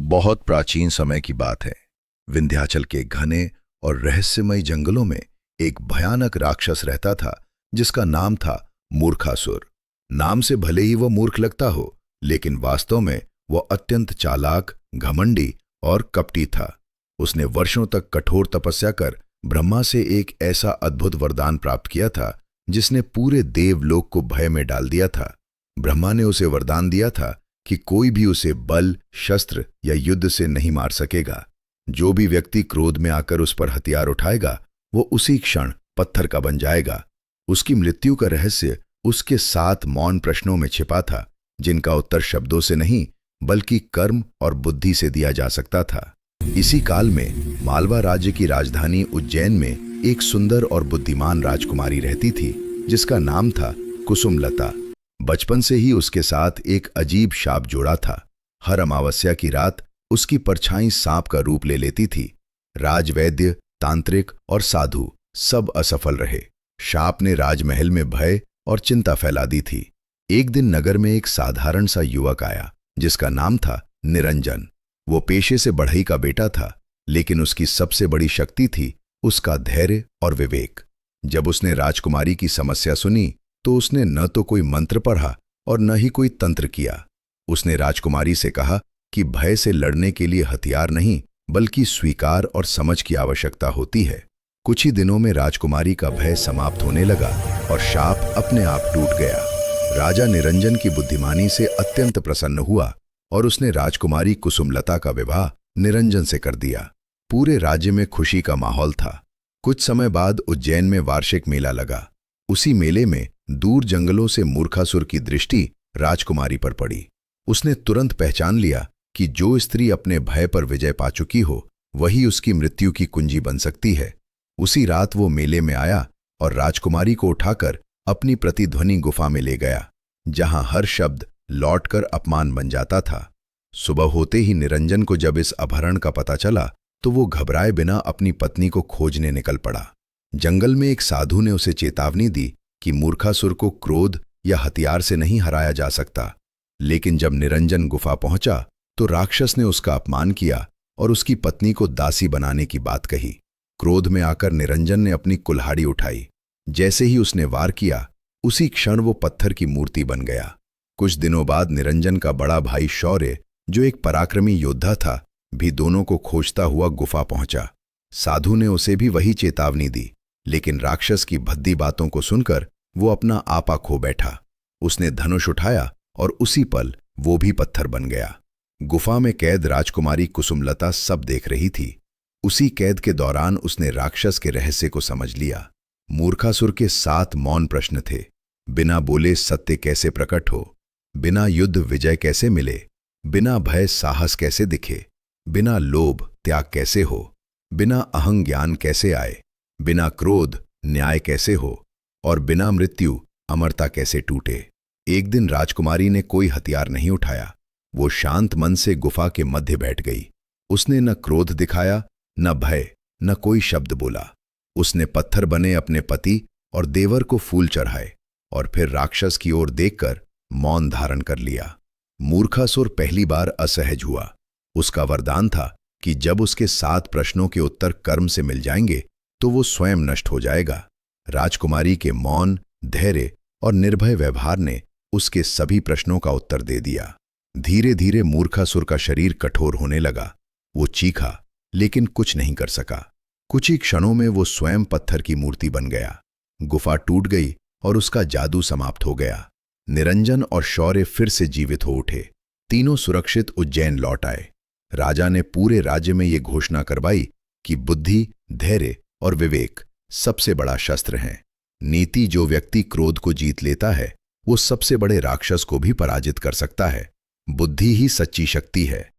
बहुत प्राचीन समय की बात है। विंध्याचल के घने और रहस्यमय जंगलों में एक भयानक राक्षस रहता था जिसका नाम था मूर्खासुर। नाम से भले ही वह मूर्ख लगता हो, लेकिन वास्तव में वह अत्यंत चालाक, घमंडी और कपटी था। उसने वर्षों तक कठोर तपस्या कर ब्रह्मा से एक ऐसा अद्भुत वरदान प्राप्त किया था जिसने पूरे देवलोक को भय में डाल दिया था। ब्रह्मा ने उसे वरदान दिया था कि कोई भी उसे बल, शस्त्र या युद्ध से नहीं मार सकेगा। जो भी व्यक्ति क्रोध में आकर उस पर हथियार उठाएगा वो उसी क्षण पत्थर का बन जाएगा। उसकी मृत्यु का रहस्य उसके 7 मौन प्रश्नों में छिपा था, जिनका उत्तर शब्दों से नहीं बल्कि कर्म और बुद्धि से दिया जा सकता था। इसी काल में मालवा राज्य की राजधानी उज्जैन में एक सुंदर और बुद्धिमान राजकुमारी रहती थी जिसका नाम था कुसुमलता। बचपन से ही उसके साथ एक अजीब शाप जोड़ा था। हर अमावस्या की रात उसकी परछाई सांप का रूप ले लेती थी। राजवैद्य, तांत्रिक और साधु सब असफल रहे। शाप ने राजमहल में भय और चिंता फैला दी थी। एक दिन नगर में एक साधारण सा युवक आया जिसका नाम था निरंजन। वो पेशे से बढ़ई का बेटा था, लेकिन उसकी सबसे बड़ी शक्ति थी उसका धैर्य और विवेक। जब उसने राजकुमारी की समस्या सुनी तो उसने न तो कोई मंत्र पढ़ा और न ही कोई तंत्र किया। उसने राजकुमारी से कहा कि भय से लड़ने के लिए हथियार नहीं बल्कि स्वीकार और समझ की आवश्यकता होती है। कुछ ही दिनों में राजकुमारी का भय समाप्त होने लगा और शाप अपने आप टूट गया। राजा निरंजन की बुद्धिमानी से अत्यंत प्रसन्न हुआ और उसने राजकुमारी कुसुमलता का विवाह निरंजन से कर दिया। पूरे राज्य में खुशी का माहौल था। कुछ समय बाद उज्जैन में वार्षिक मेला लगा। उसी मेले में दूर जंगलों से मूर्खासुर की दृष्टि राजकुमारी पर पड़ी। उसने तुरंत पहचान लिया कि जो स्त्री अपने भय पर विजय पा चुकी हो वही उसकी मृत्यु की कुंजी बन सकती है। उसी रात वो मेले में आया और राजकुमारी को उठाकर अपनी प्रतिध्वनि गुफा में ले गया, जहां हर शब्द लौटकर अपमान बन जाता था। सुबह होते ही निरंजन को जब इस अपहरण का पता चला तो वो घबराए बिना अपनी पत्नी को खोजने निकल पड़ा। जंगल में एक साधु ने उसे चेतावनी दी कि मूर्खासुर को क्रोध या हथियार से नहीं हराया जा सकता। लेकिन जब निरंजन गुफा पहुंचा तो राक्षस ने उसका अपमान किया और उसकी पत्नी को दासी बनाने की बात कही। क्रोध में आकर निरंजन ने अपनी कुल्हाड़ी उठाई। जैसे ही उसने वार किया उसी क्षण वो पत्थर की मूर्ति बन गया। कुछ दिनों बाद निरंजन का बड़ा भाई शौर्य, जो एक पराक्रमी योद्धा था, भी दोनों को खोजता हुआ गुफा पहुंचा। साधु ने उसे भी वही चेतावनी दी, लेकिन राक्षस की भद्दी बातों को सुनकर वो अपना आपा खो बैठा। उसने धनुष उठाया और उसी पल वो भी पत्थर बन गया। गुफा में कैद राजकुमारी कुसुमलता सब देख रही थी। उसी कैद के दौरान उसने राक्षस के रहस्य को समझ लिया। मूर्खासुर के 7 मौन प्रश्न थे। बिना बोले सत्य कैसे प्रकट हो, बिना युद्ध विजय कैसे मिले, बिना भय साहस कैसे दिखे, बिना लोभ त्याग कैसे हो, बिना अहं ज्ञान कैसे आए, बिना क्रोध न्याय कैसे हो और बिना मृत्यु अमरता कैसे टूटे। एक दिन राजकुमारी ने कोई हथियार नहीं उठाया। वो शांत मन से गुफा के मध्य बैठ गई। उसने न क्रोध दिखाया, न भय, न कोई शब्द बोला। उसने पत्थर बने अपने पति और देवर को फूल चढ़ाए और फिर राक्षस की ओर देखकर मौन धारण कर लिया। मूर्खासुर पहली बार असहज हुआ। उसका वरदान था कि जब उसके 7 प्रश्नों के उत्तर कर्म से मिल जाएंगे तो वो स्वयं नष्ट हो जाएगा। राजकुमारी के मौन, धैर्य और निर्भय व्यवहार ने उसके सभी प्रश्नों का उत्तर दे दिया। धीरे धीरे मूर्खासुर का शरीर कठोर होने लगा। वो चीखा, लेकिन कुछ नहीं कर सका। कुछ ही क्षणों में वो स्वयं पत्थर की मूर्ति बन गया। गुफा टूट गई और उसका जादू समाप्त हो गया। निरंजन और शौर्य फिर से जीवित हो उठे। तीनों सुरक्षित उज्जैन लौट आए। राजा ने पूरे राज्य में ये घोषणा करवाई कि बुद्धि, धैर्य और विवेक सबसे बड़ा शस्त्र हैं। नीति जो व्यक्ति क्रोध को जीत लेता है वो सबसे बड़े राक्षस को भी पराजित कर सकता है। बुद्धि ही सच्ची शक्ति है।